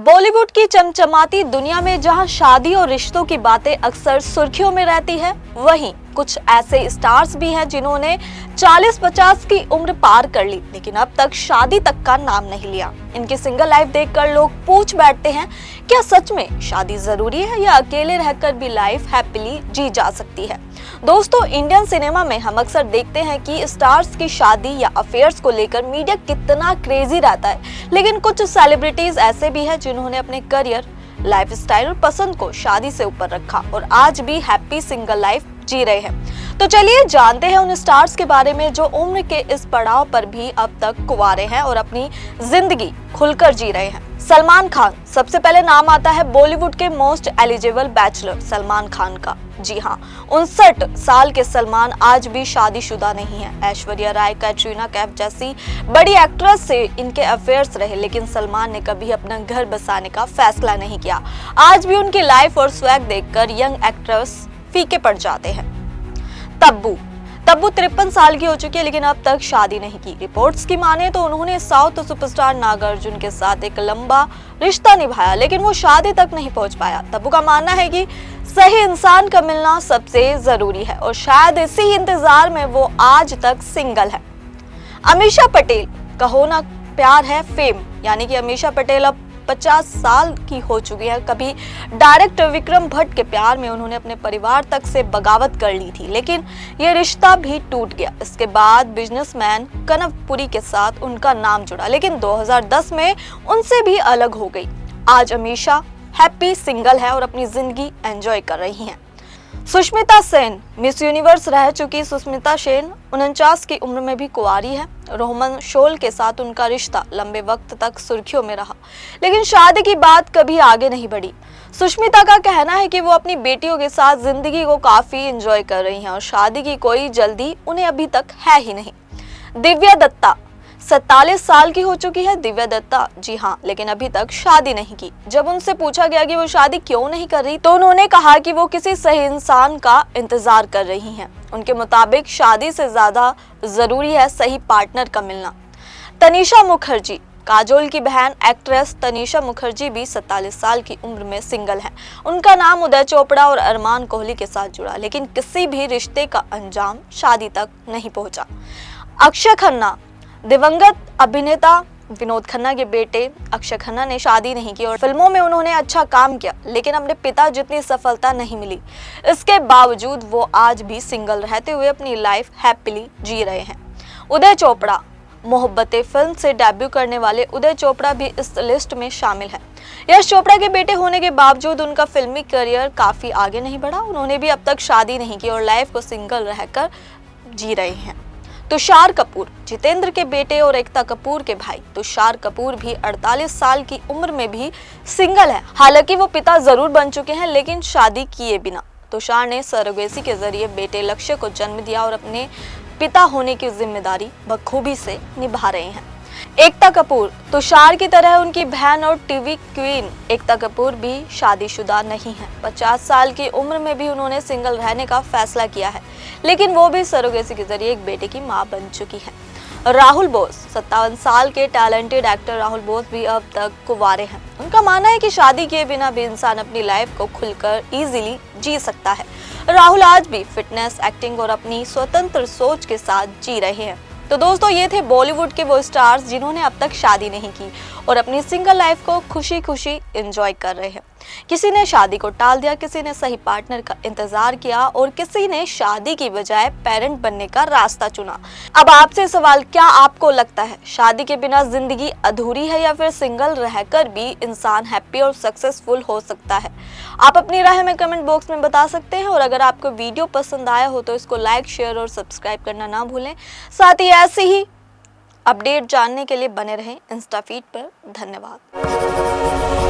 बॉलीवुड की चमचमाती दुनिया में जहां शादी और रिश्तों की बातें अक्सर सुर्खियों में रहती है, वहीं कुछ ऐसे स्टार्स भी हैं जिन्होंने 40-50 की उम्र पार कर ली लेकिन अब तक शादी तक का नाम नहीं लिया। इनकी सिंगल लाइफ देखकर लोग पूछ बैठते हैं, क्या सच में शादी जरूरी है या अकेले रहकर भी लाइफ हैप्पीली जी जा सकती है। दोस्तों, इंडियन सिनेमा में हम अक्सर देखते हैं कि स्टार्स की शादी या अफेयर्स को लेकर मीडिया कितना क्रेजी रहता है, लेकिन कुछ सेलिब्रिटीज ऐसे भी हैं जिन्होंने अपने करियर, लाइफस्टाइल और पसंद को शादी से ऊपर रखा और आज भी हैप्पी सिंगल लाइफ जी रहे हैं। तो चलिए जानते हैं उन स्टार्स के बारे में जो उम्र के इस पड़ाव पर भी अब तक कुंवारे हैं और अपनी जिंदगी खुलकर जी रहे हैं। सलमान खान सबसे पहले नाम आता है बॉलीवुड के most eligible bachelor Salman Khan का। जी हाँ, 59 साल के सलमान आज भी शादीशुदा नहीं है। ऐश्वर्या राय, कैटरीना कैफ जैसी बड़ी एक्ट्रेस से इनके अफेयर्स रहे, लेकिन सलमान ने कभी अपना घर बसाने का फैसला नहीं किया। आज भी उनकी लाइफ और स्वैग देखकर यंग एक्ट्रेस फीके पड़ जाते हैं। तब्बू 53 साल की हो चुकी है लेकिन अब तक शादी नहीं की। रिपोर्ट्स की माने तो उन्होंने साउथ सुपरस्टार नागार्जुन के साथ एक लंबा रिश्ता निभाया लेकिन वो शादी तक नहीं पहुंच पाया। तब्बू का मानना है कि सही इंसान का मिलना सबसे जरूरी है और शायद इसी इंतजार में वो आज तक सिंगल है। अमीषा पटेल का होना प्यार है फेम, यानी कि अमीषा पटेल अब 50 साल की हो चुकी है। कभी डायरेक्टर विक्रम भट्ट के प्यार में उन्होंने अपने परिवार तक से बगावत कर ली थी, लेकिन यह रिश्ता भी टूट गया। इसके बाद बिजनेसमैन कनव पुरी के साथ उनका नाम जुड़ा, लेकिन 2010 में उनसे भी अलग हो गई। आज अमीषा हैप्पी सिंगल है और अपनी जिंदगी एंजॉय कर रही हैं। सुष्मिता सेन मिस यूनिवर्स रह चुकी सुष्मिता सेन 49 की उम्र में भी कुंवारी है। रोहमन शोल के साथ उनका रिश्ता लंबे वक्त तक सुर्खियों में रहा, लेकिन शादी की बात कभी आगे नहीं बढ़ी। सुष्मिता का कहना है कि वो अपनी बेटियों के साथ जिंदगी को काफी एंजॉय कर रही हैं और शादी की कोई जल्दी उन्हें अभी तक है ही नहीं। दिव्या दत्ता 47 साल की हो चुकी है दिव्या दत्ता, जी हाँ, लेकिन अभी तक शादी नहीं की। जब उनसे पूछा गया कि वो शादी क्यों नहीं कर रही तो उन्होंने कहा कि वो किसी सही इंसान का इंतजार कर रही हैं। उनके मुताबिक शादी से ज्यादा जरूरी है सही पार्टनर का मिलना। तनीषा मुखर्जी, काजोल की बहन एक्ट्रेस तनीषा मुखर्जी भी 47 साल की उम्र में सिंगल है। उनका नाम उदय चोपड़ा और अरमान कोहली के साथ जुड़ा, लेकिन किसी भी रिश्ते का अंजाम शादी तक नहीं पहुंचा। अक्षय खन्ना, दिवंगत अभिनेता विनोद खन्ना के बेटे अक्षय खन्ना ने शादी नहीं की और फिल्मों में उन्होंने अच्छा काम किया, लेकिन अपने पिता जितनी सफलता नहीं मिली। इसके बावजूद वो आज भी सिंगल रहते हुए अपनी लाइफ हैप्पीली जी रहे हैं। उदय चोपड़ा, मोहब्बतें फिल्म से डेब्यू करने वाले उदय चोपड़ा भी इस लिस्ट में शामिल है। यश चोपड़ा के बेटे होने के बावजूद उनका फिल्मी करियर काफी आगे नहीं बढ़ा। उन्होंने भी अब तक शादी नहीं की और लाइफ को सिंगल रहकर जी रहे हैं। तुषार कपूर, जितेंद्र के बेटे और एकता कपूर के भाई तुषार कपूर भी 48 साल की उम्र में भी सिंगल है। हालांकि वो पिता जरूर बन चुके हैं लेकिन शादी किए बिना। तुषार ने सरोगेसी के जरिए बेटे लक्ष्य को जन्म दिया और अपने पिता होने की जिम्मेदारी बखूबी से निभा रहे हैं। एकता कपूर, तुषार की तरह उनकी बहन और टीवी क्वीन एकता कपूर भी शादीशुदा नहीं है। 50 साल की उम्र में भी उन्होंने सिंगल रहने का फैसला किया है, लेकिन वो भी सरोगेसी के जरिए एक बेटे की मां बन चुकी है। राहुल बोस, 57 साल के टैलेंटेड एक्टर राहुल बोस भी अब तक कुंवारे हैं। उनका मानना है कि शादी किए बिना भी इंसान अपनी लाइफ को खुलकर इजीली जी सकता है। राहुल आज भी फिटनेस, एक्टिंग और अपनी स्वतंत्र सोच के साथ जी रहे हैं। तो दोस्तों, ये थे बॉलीवुड के वो स्टार्स जिन्होंने अब तक शादी नहीं की और अपनी सिंगल लाइफ को खुशी खुशी एंजॉय कर रहे हैं। किसी ने शादी को टाल दिया, किसी ने सही पार्टनर का इंतजार किया और किसी ने शादी की बजाय पेरेंट बनने का रास्ता चुना। अब आपसे सवाल, क्या आपको लगता है शादी के बिना जिंदगी अधूरी है या फिर सिंगल रहकर भी इंसान हैप्पी और सक्सेसफुल हो सकता है? आप अपनी राय हमें कमेंट बॉक्स में बता सकते हैं और अगर आपको वीडियो पसंद आया हो तो इसको लाइक, शेयर और सब्सक्राइब करना ना भूलें। साथ ही ऐसे ही अपडेट जानने के लिए बने रहें इंस्टा फीड पर। धन्यवाद।